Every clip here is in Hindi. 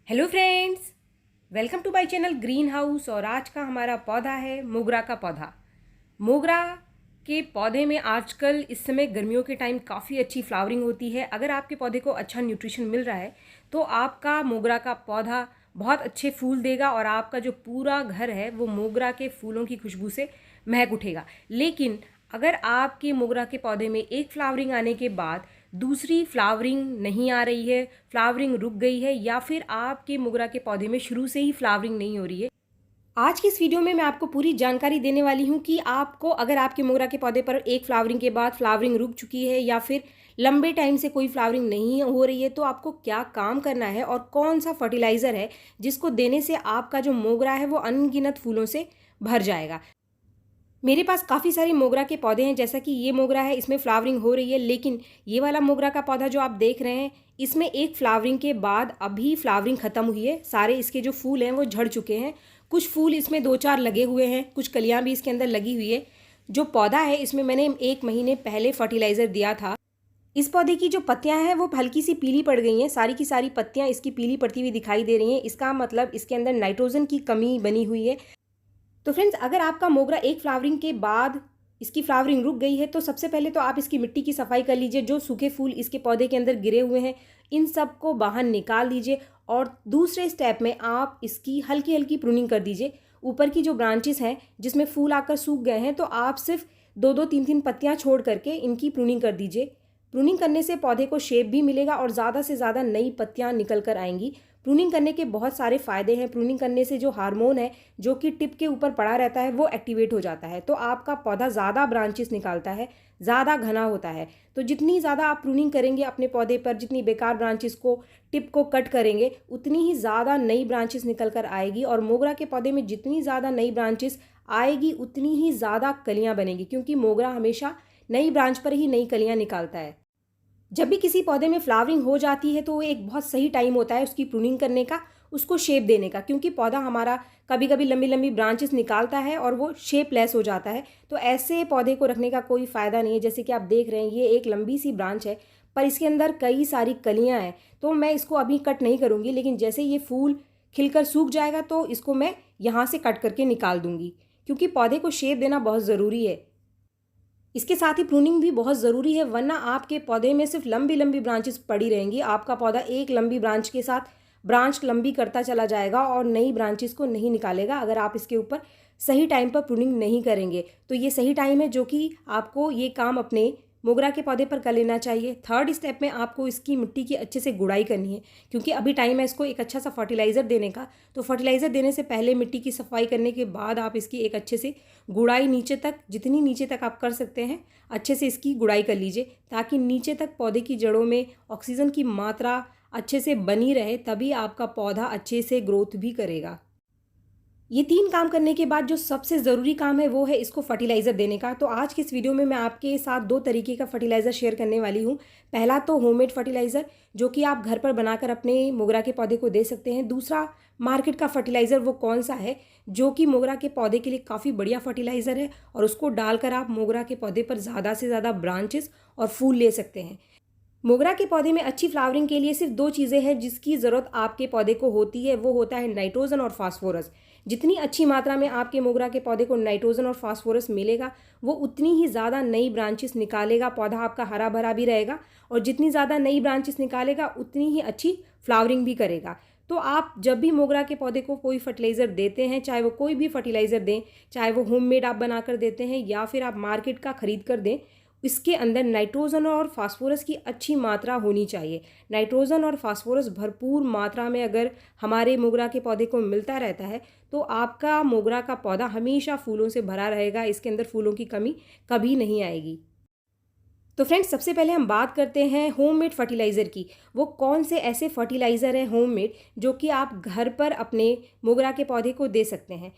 Hello friends, welcome to my channel green house. और आज का हमारा पौधा है मोगरा का पौधा। मोगरा के पौधे में आजकल इस समय गर्मियों के टाइम काफ़ी अच्छी फ्लावरिंग होती है। अगर आपके पौधे को अच्छा न्यूट्रिशन मिल रहा है तो आपका मोगरा का पौधा बहुत अच्छे फूल देगा और आपका जो पूरा घर है वो मोगरा के फूलों की खुशबू से महक उठेगा। लेकिन अगर आपके मोगरा के पौधे में एक फ्लावरिंग आने के बाद दूसरी फ्लावरिंग नहीं आ रही है, फ्लावरिंग रुक गई है, या फिर आपके मोगरा के पौधे में शुरू से ही फ्लावरिंग नहीं हो रही है, आज की इस वीडियो में मैं आपको पूरी जानकारी देने वाली हूँ कि आपको अगर आपके मोगरा के पौधे पर एक फ्लावरिंग के बाद फ्लावरिंग रुक चुकी है या फिर लंबे टाइम से कोई फ्लावरिंग नहीं हो रही है तो आपको क्या काम करना है और कौन सा फर्टिलाइज़र है जिसको देने से आपका जो मोगरा है वो अनगिनत फूलों से भर जाएगा। मेरे पास काफ़ी सारे मोगरा के पौधे हैं। जैसा कि ये मोगरा है, इसमें फ्लावरिंग हो रही है, लेकिन ये वाला मोगरा का पौधा जो आप देख रहे हैं इसमें एक फ्लावरिंग के बाद अभी फ्लावरिंग ख़त्म हुई है। सारे इसके जो फूल हैं वो झड़ चुके हैं। कुछ फूल इसमें दो चार लगे हुए हैं, कुछ कलियाँ भी इसके अंदर लगी हुई है। जो पौधा है इसमें मैंने 1 महीने पहले फर्टिलाइज़र दिया था। इस पौधे की जो पत्तियां हैं वो हल्की सी पीली पड़ गई हैं। सारी की सारी पत्तियां इसकी पीली पड़ती हुई दिखाई दे रही हैं। इसका मतलब इसके अंदर नाइट्रोजन की कमी बनी हुई है। तो फ्रेंड्स, अगर आपका मोगरा एक फ्लावरिंग के बाद इसकी फ्लावरिंग रुक गई है तो सबसे पहले तो आप इसकी मिट्टी की सफाई कर लीजिए। जो सूखे फूल इसके पौधे के अंदर गिरे हुए हैं इन सब को बाहर निकाल दीजिए और दूसरे स्टेप में आप इसकी हल्की हल्की प्रूनिंग कर दीजिए। ऊपर की जो ब्रांचेस हैं जिसमें फूल आकर सूख गए हैं तो आप सिर्फ दो दो तीन तीन पत्तियां छोड़ करके इनकी प्रूनिंग कर दीजिए। प्रूनिंग करने से पौधे को शेप भी मिलेगा और ज़्यादा से ज़्यादा नई पत्तियां निकल कर आएंगी। प्रूनिंग करने के बहुत सारे फ़ायदे हैं। प्रूनिंग करने से जो हार्मोन है जो कि टिप के ऊपर पड़ा रहता है वो एक्टिवेट हो जाता है, तो आपका पौधा ज़्यादा ब्रांचेस निकालता है, ज़्यादा घना होता है। तो जितनी ज़्यादा आप प्रूनिंग करेंगे अपने पौधे पर, जितनी बेकार ब्रांचेस को टिप को कट करेंगे उतनी ही ज़्यादा नई ब्रांचेस निकल कर आएगी। और मोगरा के पौधे में जितनी ज़्यादा नई ब्रांचेस आएगी उतनी ही ज़्यादा कलियाँ बनेंगी, क्योंकि मोगरा हमेशा नई ब्रांच पर ही नई कलियाँ निकालता है। जब भी किसी पौधे में फ्लावरिंग हो जाती है तो वो एक बहुत सही टाइम होता है उसकी प्रूनिंग करने का, उसको शेप देने का, क्योंकि पौधा हमारा कभी कभी लंबी लंबी ब्रांचेस निकालता है और वो शेपलेस हो जाता है। तो ऐसे पौधे को रखने का कोई फ़ायदा नहीं है। जैसे कि आप देख रहे हैं ये एक लंबी सी ब्रांच है पर इसके अंदर कई सारी कलियाँ हैं, तो मैं इसको अभी कट नहीं करूँगी, लेकिन जैसे ये फूल खिलकर सूख जाएगा तो इसको मैं यहाँ से कट करके निकाल दूँगी, क्योंकि पौधे को शेप देना बहुत ज़रूरी है। इसके साथ ही प्रूनिंग भी बहुत ज़रूरी है, वरना आपके पौधे में सिर्फ लंबी लंबी ब्रांचेस पड़ी रहेंगी। आपका पौधा एक लंबी ब्रांच के साथ ब्रांच लंबी करता चला जाएगा और नई ब्रांचेस को नहीं निकालेगा अगर आप इसके ऊपर सही टाइम पर प्रूनिंग नहीं करेंगे। तो ये सही टाइम है जो कि आपको ये काम अपने मोगरा के पौधे पर कर लेना चाहिए। थर्ड स्टेप में आपको इसकी मिट्टी की अच्छे से गुड़ाई करनी है, क्योंकि अभी टाइम है इसको एक अच्छा सा फर्टिलाइज़र देने का। तो फर्टिलाइज़र देने से पहले मिट्टी की सफाई करने के बाद आप इसकी एक अच्छे से गुड़ाई नीचे तक, जितनी नीचे तक आप कर सकते हैं अच्छे से इसकी गुड़ाई कर लीजिए, ताकि नीचे तक पौधे की जड़ों में ऑक्सीजन की मात्रा अच्छे से बनी रहे, तभी आपका पौधा अच्छे से ग्रोथ भी करेगा। ये 3 काम करने के बाद जो सबसे ज़रूरी काम है वो है इसको फर्टिलाइज़र देने का। तो आज की इस वीडियो में मैं आपके साथ 2 तरीके का फर्टिलाइज़र शेयर करने वाली हूँ। पहला तो होममेड फर्टिलाइज़र जो कि आप घर पर बनाकर अपने मोगरा के पौधे को दे सकते हैं। दूसरा मार्केट का फर्टिलाइज़र वो कौन सा है जो कि मोगरा के पौधे के लिए काफ़ी बढ़िया फर्टिलाइज़र है, और उसको डालकर आप मोगरा के पौधे पर ज़्यादा से ज़्यादा ब्रांचेस और फूल ले सकते हैं। मोगरा के पौधे में अच्छी फ्लावरिंग के लिए सिर्फ 2 चीज़ें हैं जिसकी ज़रूरत आपके पौधे को होती है, वो होता है नाइट्रोजन और फास्फोरस। जितनी अच्छी मात्रा में आपके मोगरा के पौधे को नाइट्रोजन और फास्फोरस मिलेगा वो उतनी ही ज़्यादा नई ब्रांचेस निकालेगा, पौधा आपका हरा भरा भी रहेगा, और जितनी ज़्यादा नई ब्रांचेस निकालेगा उतनी ही अच्छी फ्लावरिंग भी करेगा। तो आप जब भी मोगरा के पौधे को कोई फर्टिलाइज़र देते हैं, चाहे वो कोई भी फर्टिलाइज़र दें, चाहे वो होममेड आप बनाकर देते हैं या फिर आप मार्केट का ख़रीद कर दें, इसके अंदर नाइट्रोजन और फास्फोरस की अच्छी मात्रा होनी चाहिए। नाइट्रोजन और फास्फोरस भरपूर मात्रा में अगर हमारे मोगरा के पौधे को मिलता रहता है तो आपका मोगरा का पौधा हमेशा फूलों से भरा रहेगा, इसके अंदर फूलों की कमी कभी नहीं आएगी। तो फ्रेंड्स, सबसे पहले हम बात करते हैं होममेड फर्टिलाइज़र की। वो कौन से ऐसे फर्टिलाइज़र हैं होममेड जो कि आप घर पर अपने मोगरा के पौधे को दे सकते हैं।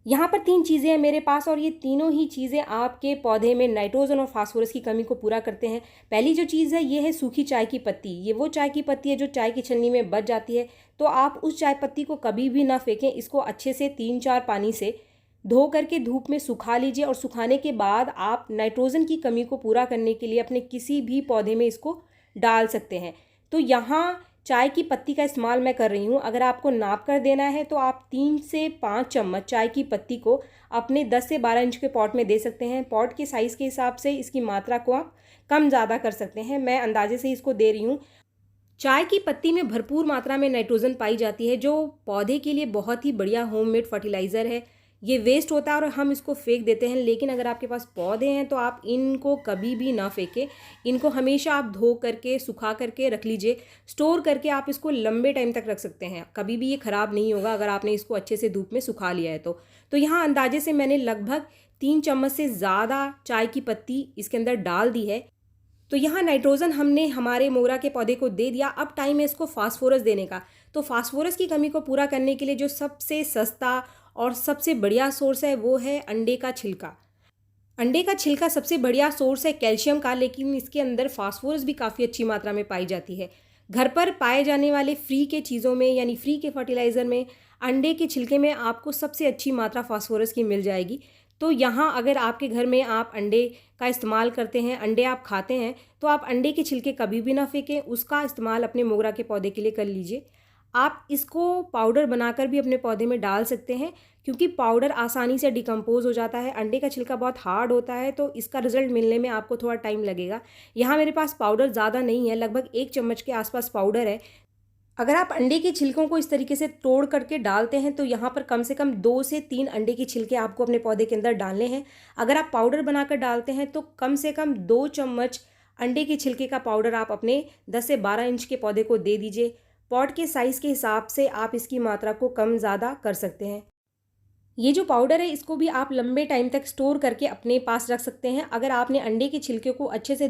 यहाँ पर 3 चीज़ें हैं मेरे पास, और ये तीनों ही चीज़ें आपके पौधे में नाइट्रोजन और फास्फोरस की कमी को पूरा करते हैं। पहली जो चीज़ है ये है सूखी चाय की पत्ती। ये वो चाय की पत्ती है जो चाय की छन्नी में बच जाती है, तो आप उस चाय पत्ती को कभी भी ना फेंकें। इसको अच्छे से 3-4 पानी से धो करके धूप में सुखा लीजिए, और सुखाने के बाद आप नाइट्रोजन की कमी को पूरा करने के लिए अपने किसी भी पौधे में इसको डाल सकते हैं। तो यहाँ चाय की पत्ती का इस्तेमाल मैं कर रही हूँ। अगर आपको नाप कर देना है तो आप 3 से 5 चम्मच चाय की पत्ती को अपने 10 से 12 इंच के पॉट में दे सकते हैं। पॉट के साइज़ के हिसाब से इसकी मात्रा को आप कम ज़्यादा कर सकते हैं। मैं अंदाजे से इसको दे रही हूँ। चाय की पत्ती में भरपूर मात्रा में नाइट्रोजन पाई जाती है, जो पौधे के लिए बहुत ही बढ़िया होममेड फर्टिलाइज़र है। ये वेस्ट होता है और हम इसको फेंक देते हैं, लेकिन अगर आपके पास पौधे हैं तो आप इनको कभी भी ना फेंकें। इनको हमेशा आप धो करके सुखा करके रख लीजिए। स्टोर करके आप इसको लंबे टाइम तक रख सकते हैं, कभी भी ये ख़राब नहीं होगा अगर आपने इसको अच्छे से धूप में सुखा लिया है तो यहाँ अंदाजे से मैंने लगभग 3 चम्मच से ज़्यादा चाय की पत्ती इसके अंदर डाल दी है। तो यहाँ नाइट्रोजन हमने हमारे मोगरा के पौधे को दे दिया। अब टाइम है इसको फास्फोरस देने का। तो फास्फोरस की कमी को पूरा करने के लिए जो सबसे सस्ता और सबसे बढ़िया सोर्स है वो है अंडे का छिलका। अंडे का छिलका सबसे बढ़िया सोर्स है कैल्शियम का, लेकिन इसके अंदर फास्फोरस भी काफ़ी अच्छी मात्रा में पाई जाती है। घर पर पाए जाने वाले फ्री के चीज़ों में यानी फ्री के फर्टिलाइज़र में अंडे के छिलके में आपको सबसे अच्छी मात्रा फास्फोरस की मिल जाएगी। तो यहाँ अगर आपके घर में आप अंडे का इस्तेमाल करते हैं, अंडे आप खाते हैं, तो आप अंडे के छिलके कभी भी ना फेंकें, उसका इस्तेमाल अपने मोगरा के पौधे के लिए कर लीजिए। आप इसको पाउडर बनाकर भी अपने पौधे में डाल सकते हैं, क्योंकि पाउडर आसानी से डिकम्पोज हो जाता है। अंडे का छिलका बहुत हार्ड होता है, तो इसका रिजल्ट मिलने में आपको थोड़ा टाइम लगेगा। यहाँ मेरे पास पाउडर ज़्यादा नहीं है, लगभग 1 चम्मच के आसपास पाउडर है। अगर आप अंडे के छिलकों को इस तरीके से तोड़ करके डालते हैं तो यहाँ पर कम से कम 2 से 3 अंडे के छिलके आपको अपने पौधे के अंदर डालने हैं। अगर आप पाउडर बनाकर डालते हैं तो कम से कम 2 चम्मच अंडे के छिलके का पाउडर आप अपने 10 से 12 इंच के पौधे को दे दीजिए। पॉट के साइज़ के हिसाब से आप इसकी मात्रा को कम ज़्यादा कर सकते हैं। ये जो पाउडर है इसको भी आप लंबे टाइम तक स्टोर करके अपने पास रख सकते हैं। अगर आपने अंडे के छिलके को अच्छे से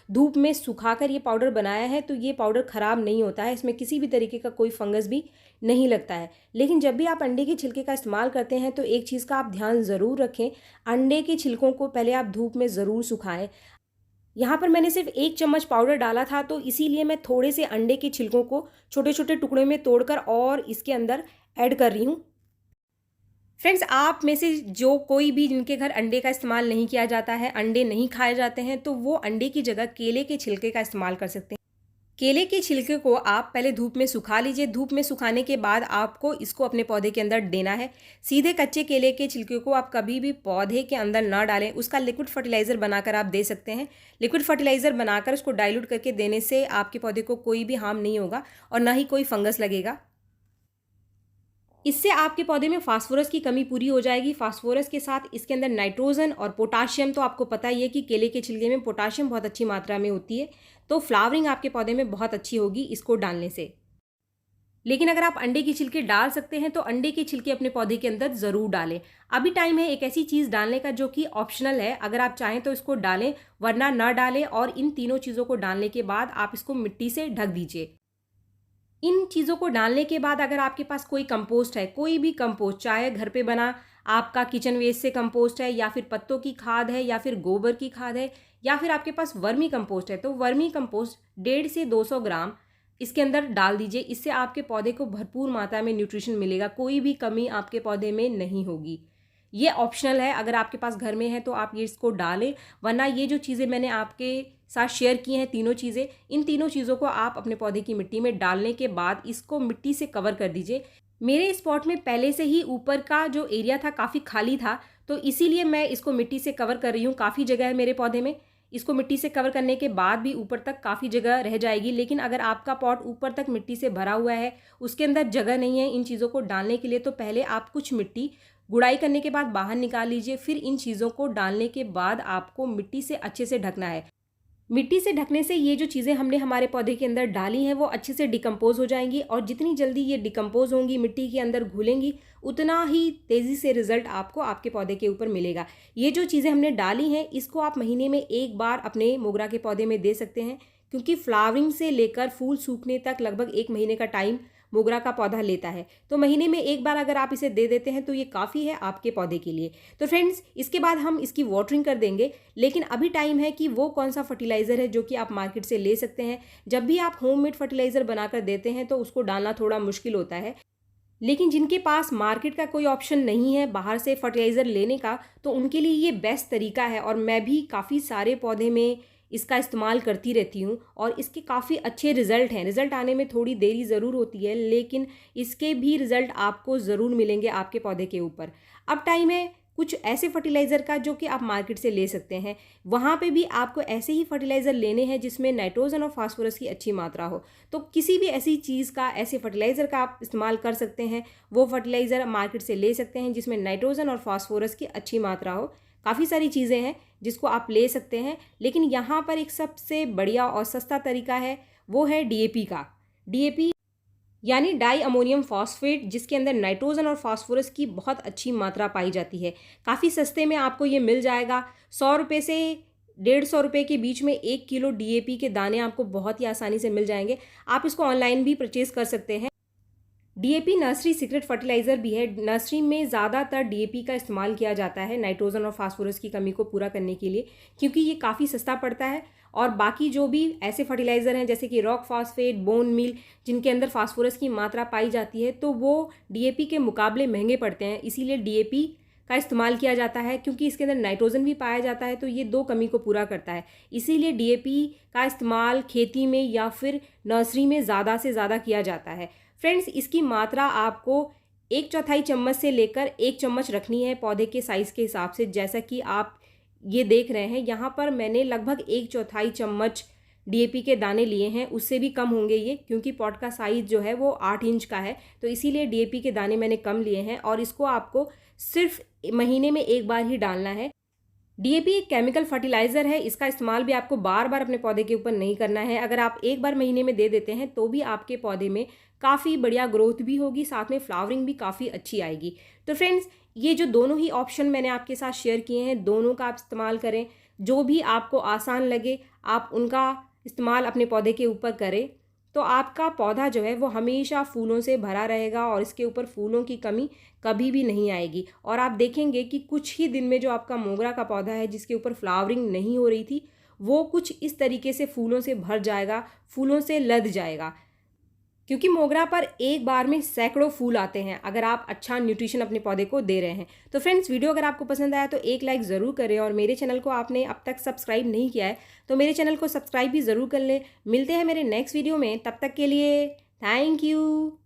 धूप में सुखाकर ये पाउडर बनाया है तो ये पाउडर ख़राब नहीं होता है, इसमें किसी भी तरीके का कोई फंगस भी नहीं लगता है। लेकिन जब भी आप अंडे के छिलके का इस्तेमाल करते हैं तो एक चीज़ का आप ध्यान ज़रूर रखें, अंडे के छिलकों को पहले आप धूप में ज़रूर सुखाएं। यहाँ पर मैंने सिर्फ 1 चम्मच पाउडर डाला था, तो इसीलिए मैं थोड़े से अंडे के छिलकों को छोटे छोटे टुकड़े में तोड़कर और इसके अंदर ऐड कर रही हूँ। फ्रेंड्स, आप में से जो कोई भी जिनके घर अंडे का इस्तेमाल नहीं किया जाता है, अंडे नहीं खाए जाते हैं, तो वो अंडे की जगह केले के छिलके का इस्तेमाल कर सकते हैं। केले के छिलके को आप पहले धूप में सुखा लीजिए। धूप में सुखाने के बाद आपको इसको अपने पौधे के अंदर देना है। सीधे कच्चे केले के छिलके को आप कभी भी पौधे के अंदर ना डालें, उसका लिक्विड फर्टिलाइज़र बनाकर आप दे सकते हैं। लिक्विड फर्टिलाइज़र बनाकर उसको डाइल्यूट करके देने से आपके पौधे को कोई भी हार्म नहीं होगा और ना ही कोई फंगस लगेगा। इससे आपके पौधे में फास्फोरस की कमी पूरी हो जाएगी। फास्फोरस के साथ इसके अंदर नाइट्रोजन और पोटाशियम, तो आपको पता ही है कि केले के छिलके में पोटाशियम बहुत अच्छी मात्रा में होती है, तो फ्लावरिंग आपके पौधे में बहुत अच्छी होगी इसको डालने से। लेकिन अगर आप अंडे की छिलके डाल सकते हैं तो अंडे के छिलके अपने पौधे के अंदर ज़रूर डालें। अभी टाइम है एक ऐसी चीज़ डालने का जो कि ऑप्शनल है, अगर आप चाहें तो इसको डालें वरना ना डालें। और इन तीनों चीज़ों को डालने के बाद आप इसको मिट्टी से ढक दीजिए। इन चीज़ों को डालने के बाद अगर आपके पास कोई कंपोस्ट है, कोई भी कंपोस्ट, चाहे घर पे बना आपका किचन वेस्ट से कंपोस्ट है या फिर पत्तों की खाद है या फिर गोबर की खाद है या फिर आपके पास वर्मी कंपोस्ट है, तो वर्मी कंपोस्ट 150 से 200 ग्राम इसके अंदर डाल दीजिए। इससे आपके पौधे को भरपूर मात्रा में न्यूट्रिशन मिलेगा, कोई भी कमी आपके पौधे में नहीं होगी। ये ऑप्शनल है, अगर आपके पास घर में है तो आप ये इसको डालें, वरना ये जो चीज़ें मैंने आपके साथ शेयर की हैं, तीनों चीज़ें, इन तीनों चीज़ों को आप अपने पौधे की मिट्टी में डालने के बाद इसको मिट्टी से कवर कर दीजिए। मेरे स्पॉट में पहले से ही ऊपर का जो एरिया था काफ़ी खाली था, तो इसीलिए मैं इसको मिट्टी से कवर कर रही हूँ। काफ़ी जगह है मेरे पौधे में, इसको मिट्टी से कवर करने के बाद भी ऊपर तक काफ़ी जगह रह जाएगी। लेकिन अगर आपका पॉट ऊपर तक मिट्टी से भरा हुआ है, उसके अंदर जगह नहीं है इन चीज़ों को डालने के लिए, तो पहले आप कुछ मिट्टी गुड़ाई करने के बाद बाहर निकाल लीजिए। फिर इन चीज़ों को डालने के बाद आपको मिट्टी से अच्छे से ढकना है। मिट्टी से ढकने से ये जो चीज़ें हमने हमारे पौधे के अंदर डाली हैं वो अच्छे से डिकम्पोज हो जाएंगी, और जितनी जल्दी ये डिकम्पोज होंगी, मिट्टी के अंदर घुलेंगी, उतना ही तेज़ी से रिजल्ट आपको आपके पौधे के ऊपर मिलेगा। ये जो चीज़ें हमने डाली हैं इसको आप महीने में एक बार अपने मोगरा के पौधे में दे सकते हैं, क्योंकि फ्लावरिंग से लेकर फूल सूखने तक लगभग 1 महीने का टाइम मोगरा का पौधा लेता है। तो महीने में एक बार अगर आप इसे दे देते हैं तो ये काफ़ी है आपके पौधे के लिए। तो फ्रेंड्स, इसके बाद हम इसकी वाटरिंग कर देंगे, लेकिन अभी टाइम है कि वो कौन सा फर्टिलाइज़र है जो कि आप मार्केट से ले सकते हैं। जब भी आप होममेड फर्टिलाइज़र बनाकर देते हैं तो उसको डालना थोड़ा मुश्किल होता है, लेकिन जिनके पास मार्केट का कोई ऑप्शन नहीं है बाहर से फर्टिलाइज़र लेने का, तो उनके लिए ये बेस्ट तरीका है। और मैं भी काफ़ी सारे पौधे में इसका इस्तेमाल करती रहती हूँ और इसके काफ़ी अच्छे रिज़ल्ट हैं। रिज़ल्ट आने में थोड़ी देरी ज़रूर होती है, लेकिन इसके भी रिज़ल्ट आपको ज़रूर मिलेंगे आपके पौधे के ऊपर। अब टाइम है कुछ ऐसे फर्टिलाइज़र का जो कि आप मार्केट से ले सकते हैं। वहाँ पे भी आपको ऐसे ही फर्टिलाइज़र लेने हैं जिसमें नाइट्रोजन और फास्फोरस की अच्छी मात्रा हो। तो किसी भी ऐसी चीज़ का, ऐसे फर्टिलाइज़र का आप इस्तेमाल कर सकते हैं। वो फर्टिलाइज़र मार्केट से ले सकते हैं जिसमें नाइट्रोजन और फास्फोरस की अच्छी मात्रा हो। काफ़ी सारी चीज़ें हैं जिसको आप ले सकते हैं, लेकिन यहाँ पर एक सबसे बढ़िया और सस्ता तरीका है, वो है डीएपी का। डीएपी यानी डाई अमोनियम फॉस्फेट, जिसके अंदर नाइट्रोजन और फास्फोरस की बहुत अच्छी मात्रा पाई जाती है। काफ़ी सस्ते में आपको ये मिल जाएगा। 100 रुपये से 150 रुपये के बीच में 1 किलो डीएपी के दाने आपको बहुत ही आसानी से मिल जाएंगे। आप इसको ऑनलाइन भी परचेज़ कर सकते हैं। डीएपी नर्सरी सीक्रेट फर्टिलाइज़र भी है। नर्सरी में ज़्यादातर डीएपी का इस्तेमाल किया जाता है नाइट्रोजन और फास्फोरस की कमी को पूरा करने के लिए, क्योंकि ये काफ़ी सस्ता पड़ता है। और बाकी जो भी ऐसे फर्टिलाइज़र हैं जैसे कि रॉक फॉस्फेट, बोन मील, जिनके अंदर फास्फोरस की मात्रा पाई जाती है, तो वो डीएपी के मुकाबले महंगे पड़ते हैं। इसीलिए डीएपी का इस्तेमाल किया जाता है, क्योंकि इसके अंदर नाइट्रोजन भी पाया जाता है, तो ये दो कमी को पूरा करता है। इसीलिए डीएपी का इस्तेमाल खेती में या फिर नर्सरी में ज़्यादा से ज़्यादा किया जाता है। फ्रेंड्स, इसकी मात्रा आपको 1/4 चम्मच से लेकर 1 चम्मच रखनी है पौधे के साइज़ के हिसाब से। जैसा कि आप ये देख रहे हैं, यहाँ पर मैंने लगभग 1/4 चम्मच डीएपी के दाने लिए हैं। उससे भी कम होंगे ये, क्योंकि पॉट का साइज़ जो है वो 8 इंच का है, तो इसीलिए डीएपी के दाने मैंने कम लिए हैं। और इसको आपको सिर्फ महीने में एक बार ही डालना है। डीएपी एक केमिकल फर्टिलाइज़र है। इसका इस्तेमाल भी आपको बार बार अपने पौधे के ऊपर नहीं करना है। अगर आप एक बार महीने में दे देते हैं तो भी आपके पौधे में काफ़ी बढ़िया ग्रोथ भी होगी, साथ में फ्लावरिंग भी काफ़ी अच्छी आएगी। तो फ्रेंड्स, ये जो दोनों ही ऑप्शन मैंने आपके साथ शेयर किए हैं, दोनों का आप इस्तेमाल करें। जो भी आपको आसान लगे आप उनका इस्तेमाल अपने पौधे के ऊपर करें, तो आपका पौधा जो है वो हमेशा फूलों से भरा रहेगा और इसके ऊपर फूलों की कमी कभी भी नहीं आएगी। और आप देखेंगे कि कुछ ही दिन में जो आपका मोगरा का पौधा है जिसके ऊपर फ्लावरिंग नहीं हो रही थी, वो कुछ इस तरीके से फूलों से भर जाएगा, फूलों से लद जाएगा। क्योंकि मोगरा पर एक बार में सैकड़ों फूल आते हैं अगर आप अच्छा न्यूट्रिशन अपने पौधे को दे रहे हैं। तो फ्रेंड्स, वीडियो अगर आपको पसंद आया तो एक लाइक ज़रूर करें, और मेरे चैनल को आपने अब तक सब्सक्राइब नहीं किया है तो मेरे चैनल को सब्सक्राइब भी ज़रूर कर लें। मिलते हैं मेरे नेक्स्ट वीडियो में, तब तक के लिए थैंक यू।